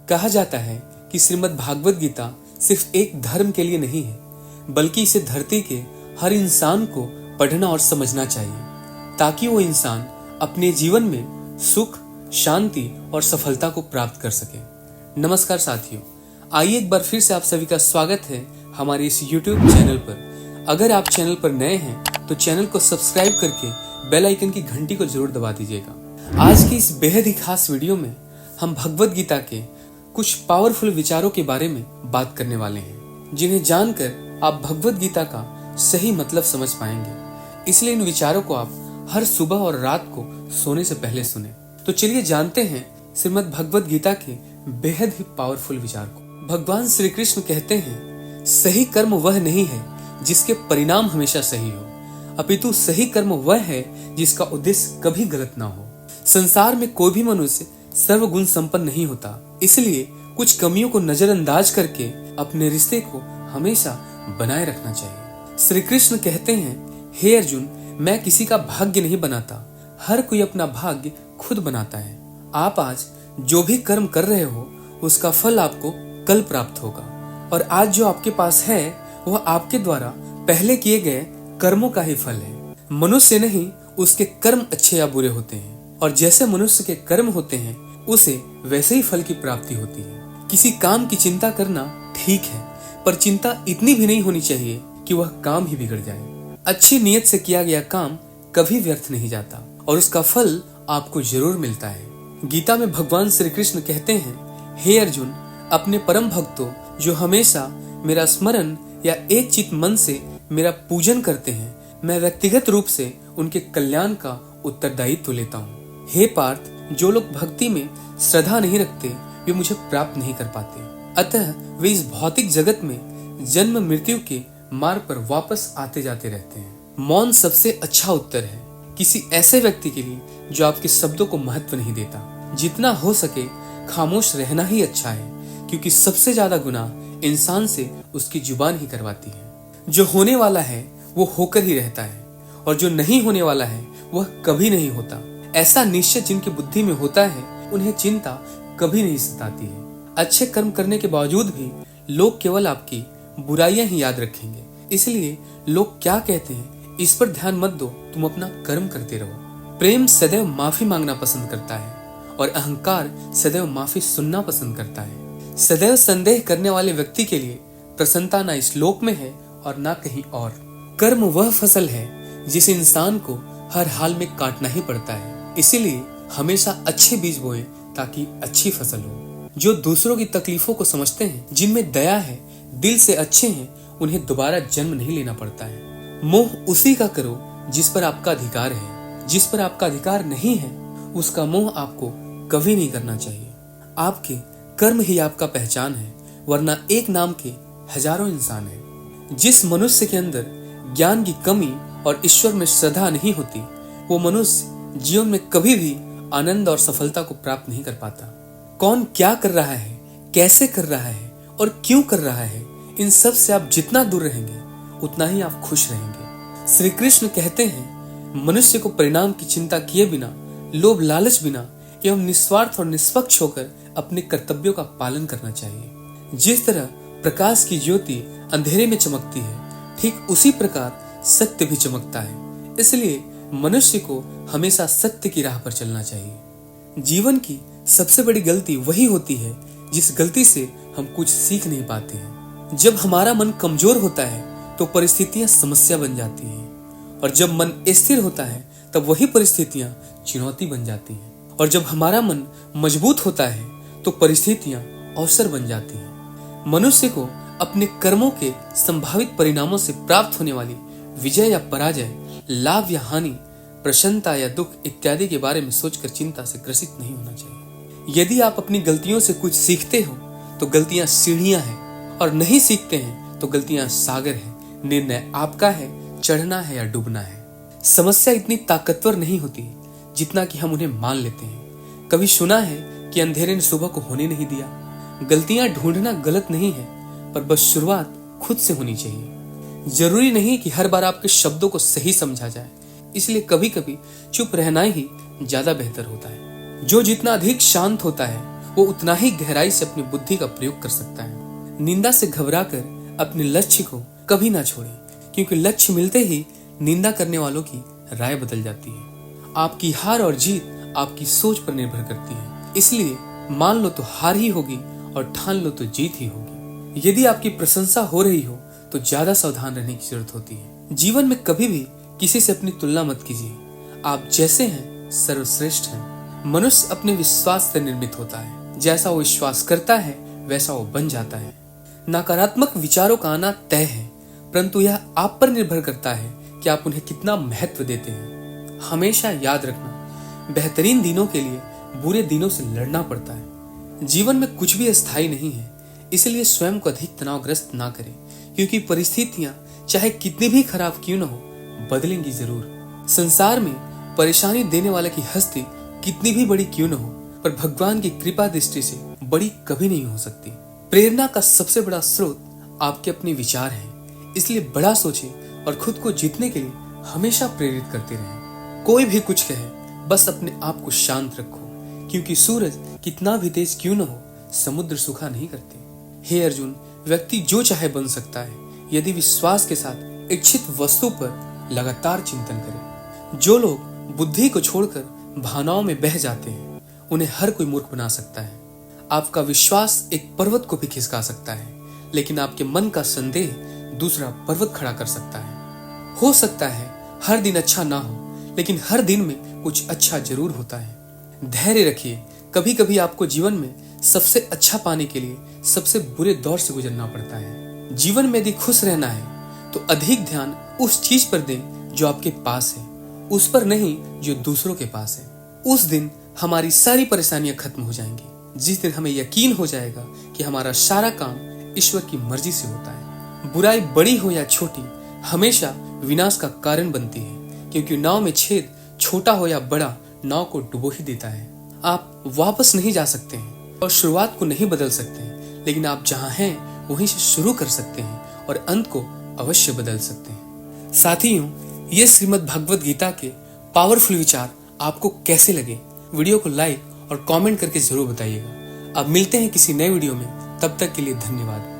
कहा जाता है कि श्रीमद् भागवत गीता सिर्फ एक धर्म के लिए नहीं है, बल्कि इसे धरती के हर इंसान को पढ़ना और समझना चाहिए, ताकि वो इंसान अपने जीवन में सुख, शांति और सफलता को प्राप्त कर सके। नमस्कार साथियों, आइए एक बार फिर से आप सभी का स्वागत है हमारे इस YouTube चैनल पर। अगर आप चैनल पर नए हैं तो चैनल को सब्सक्राइब करके बेल आइकन की घंटी को जरूर दबा दीजिएगा। आज की इस बेहद ही खास वीडियो में हम भगवत गीता के कुछ पावरफुल विचारों के बारे में बात करने वाले हैं, जिन्हें जानकर आप भगवत गीता का सही मतलब समझ पाएंगे। इसलिए इन विचारों को आप हर सुबह और रात को सोने से पहले सुने। तो चलिए जानते हैं श्रीमद् भगवत गीता के बेहद ही पावरफुल विचार को। भगवान श्री कृष्ण कहते हैं, सही कर्म वह नहीं है जिसके परिणाम हमेशा सही हो, अपितु सही कर्म वह है जिसका उद्देश्य कभी गलत ना हो। संसार में कोई भी मनुष्य सर्वगुण संपन्न नहीं होता, इसलिए कुछ कमियों को नजरअंदाज करके अपने रिश्ते को हमेशा बनाए रखना चाहिए। श्री कृष्ण कहते हैं, हे अर्जुन, मैं किसी का भाग्य नहीं बनाता, हर कोई अपना भाग्य खुद बनाता है। आप आज जो भी कर्म कर रहे हो उसका फल आपको कल प्राप्त होगा, और आज जो आपके पास है वह आपके द्वारा पहले किए गए कर्मों का ही फल है। मनुष्य नहीं, उसके कर्म अच्छे या बुरे होते हैं, और जैसे मनुष्य के कर्म होते हैं उसे वैसे ही फल की प्राप्ति होती है। किसी काम की चिंता करना ठीक है, पर चिंता इतनी भी नहीं होनी चाहिए कि वह काम ही बिगड़ जाए। अच्छी नीयत से किया गया काम कभी व्यर्थ नहीं जाता और उसका फल आपको जरूर मिलता है। गीता में भगवान श्री कृष्ण कहते हैं, हे अर्जुन, अपने परम भक्तों जो हमेशा मेरा स्मरण या एक चित मन से मेरा पूजन करते हैं, मैं व्यक्तिगत रूप से उनके कल्याण का उत्तरदायित्व लेता हूँ। हे पार्थ, जो लोग भक्ति में श्रद्धा नहीं रखते वे मुझे प्राप्त नहीं कर पाते, अतः वे इस भौतिक जगत में जन्म मृत्यु के मार्ग पर वापस आते जाते रहते हैं। मौन सबसे अच्छा उत्तर है किसी ऐसे व्यक्ति के लिए जो आपके शब्दों को महत्व नहीं देता। जितना हो सके खामोश रहना ही अच्छा है, क्योंकि सबसे ज्यादा गुनाह इंसान से उसकी जुबान ही करवाती है। जो होने वाला है वो होकर ही रहता है, और जो नहीं होने वाला है वह कभी नहीं होता। ऐसा निश्चय जिनकी बुद्धि में होता है उन्हें चिंता कभी नहीं सताती है। अच्छे कर्म करने के बावजूद भी लोग केवल आपकी बुराइयां ही याद रखेंगे, इसलिए लोग क्या कहते हैं इस पर ध्यान मत दो, तुम अपना कर्म करते रहो। प्रेम सदैव माफी मांगना पसंद करता है, और अहंकार सदैव माफी सुनना पसंद करता है। सदैव संदेह करने वाले व्यक्ति के लिए प्रसन्नता न इस लोक में है और न कहीं और। कर्म वह फसल है जिसे इंसान को हर हाल में काटना ही पड़ता है, इसीलिए हमेशा अच्छे बीज बोए ताकि अच्छी फसल हो। जो दूसरों की तकलीफों को समझते हैं, जिनमें दया है, दिल से अच्छे हैं, उन्हें दोबारा जन्म नहीं लेना पड़ता है। मोह उसी का करो जिस पर आपका अधिकार है, जिस पर आपका अधिकार नहीं है उसका मोह आपको कभी नहीं करना चाहिए। आपके कर्म ही आपका पहचान है, वरना एक नाम के हजारों इंसान हैं। जिस मनुष्य के अंदर ज्ञान की कमी और ईश्वर में श्रद्धा नहीं होती, वो मनुष्य जीवन में कभी भी आनंद और सफलता को प्राप्त नहीं कर पाता। कौन क्या कर रहा है, कैसे कर रहा है और क्यों कर रहा है, इन सब से आप जितना दूर रहेंगे उतना ही आप खुश रहेंगे। श्री कृष्ण कहते हैं, मनुष्य को परिणाम की चिंता किए बिना, लोभ लालच बिना एवं निस्वार्थ और निष्पक्ष होकर अपने कर्तव्यों का पालन करना चाहिए। जिस तरह प्रकाश की ज्योति अंधेरे में चमकती है, ठीक उसी प्रकार सत्य भी चमकता है। इसलिए मनुष्य को हमेशा सत्य की राह पर चलना चाहिए। जीवन की सबसे बड़ी गलती वही होती है जिस गलती से हम कुछ सीख नहीं पाते हैं। जब हमारा मन कमजोर होता है तो परिस्थितियां समस्या बन जाती हैं, और जब मन स्थिर होता है तब वही परिस्थितियां चुनौती बन जाती हैं, और जब हमारा मन मजबूत होता है तो परिस्थितियां अवसर बन जाती हैं। मनुष्य को अपने कर्मों के संभावित परिणामों से प्राप्त होने वाली विजय या पराजय, लाभ या हानि, प्रसन्नता या दुख इत्यादि के बारे में सोचकर चिंता से ग्रसित नहीं होना चाहिए। यदि आप अपनी गलतियों से कुछ सीखते हो तो गलतियां सीढ़ियां हैं, और नहीं सीखते हैं तो गलतियां सागर हैं। निर्णय आपका है, चढ़ना है या डूबना है। समस्या इतनी ताकतवर नहीं होती जितना कि हम उन्हें मान लेते हैं। कभी सुना है कि अंधेरे ने सुबह को होने नहीं दिया। गलतियां ढूंढना गलत नहीं है, पर बस शुरुआत खुद से होनी चाहिए। जरूरी नहीं कि हर बार आपके शब्दों को सही समझा जाए, इसलिए कभी कभी चुप रहना ही ज्यादा बेहतर होता है। जो जितना अधिक शांत होता है वो उतना ही गहराई से अपनी बुद्धि का प्रयोग कर सकता है। निंदा से घबराकर अपने लक्ष्य को कभी ना छोड़ें, क्योंकि लक्ष्य मिलते ही निंदा करने वालों की राय बदल जाती है। आपकी हार और जीत आपकी सोच पर निर्भर करती है, इसलिए मान लो तो हार ही होगी और ठान लो तो जीत ही होगी। यदि आपकी प्रशंसा हो रही हो तो ज्यादा सावधान रहने की जरूरत होती है। जीवन में कभी भी किसी से अपनी तुलना मत कीजिए। आप जैसे हैं सर्वश्रेष्ठ हैं। मनुष्य अपने विश्वास से निर्मित होता है। जैसा वो विश्वास करता है वैसा वो बन जाता है। नकारात्मक विचारों का आना तय है, परंतु यह आप पर निर्भर करता है कि आप उन्हें कितना महत्व देते हैं। हमेशा याद रखना, बेहतरीन दिनों के लिए बुरे दिनों से लड़ना पड़ता है। जीवन में कुछ भी अस्थायी नहीं है, इसलिए स्वयं को अधिक तनावग्रस्त ना करें, क्योंकि परिस्थितियां चाहे कितनी भी खराब क्यों न हो, बदलेंगी जरूर। संसार में परेशानी देने वाले की हस्ती कितनी भी बड़ी क्यों न हो, पर भगवान की कृपा दृष्टि से बड़ी कभी नहीं हो सकती। प्रेरणा का सबसे बड़ा स्रोत आपके अपने विचार हैं, इसलिए बड़ा सोचें और खुद को जीतने के लिए हमेशा प्रेरित करते रहें। कोई भी कुछ कहे, बस अपने आप को शांत रखो, क्योंकि सूरज कितना भी तेज क्यों न हो, समुद्र सूखा नहीं करते। हे अर्जुन, व्यक्ति जो चाहे बन सकता है यदि विश्वास के साथ इच्छित वस्तु पर लगातार चिंतन करे। जो लोग बुद्धि को छोड़कर भावनाओं में बह जाते हैं, उन्हें हर कोई मूर्ख बना सकता है। आपका विश्वास एक पर्वत को भी खिसका सकता है, लेकिन आपके मन का संदेह दूसरा पर्वत खड़ा कर सकता है। हो सकता है हर दिन अच्छा ना हो, लेकिन हर दिन में कुछ अच्छा जरूर होता है। धैर्य रखिए, कभी कभी आपको जीवन में सबसे अच्छा पाने के लिए सबसे बुरे दौर से गुजरना पड़ता है। जीवन में यदि खुश रहना है तो अधिक ध्यान उस चीज पर दें जो आपके पास है, उस पर नहीं जो दूसरों के पास है। उस दिन हमारी सारी परेशानियां खत्म हो जाएंगी, जिस दिन हमें यकीन हो जाएगा कि हमारा सारा काम ईश्वर की मर्जी से होता है। बुराई बड़ी हो या छोटी हमेशा विनाश का कारण बनती है, क्योंकि नाव में छेद छोटा हो या बड़ा नाव को डुबो ही देता है। आप वापस नहीं जा सकते हैं और शुरुआत को नहीं बदल सकते हैं, लेकिन आप जहां हैं वहीं से शुरू कर सकते हैं और अंत को अवश्य बदल सकते हैं। साथियों, ये श्रीमद् भागवत गीता के पावरफुल विचार आपको कैसे लगे, वीडियो को लाइक और कमेंट करके जरूर बताइएगा। अब मिलते हैं किसी नए वीडियो में, तब तक के लिए धन्यवाद।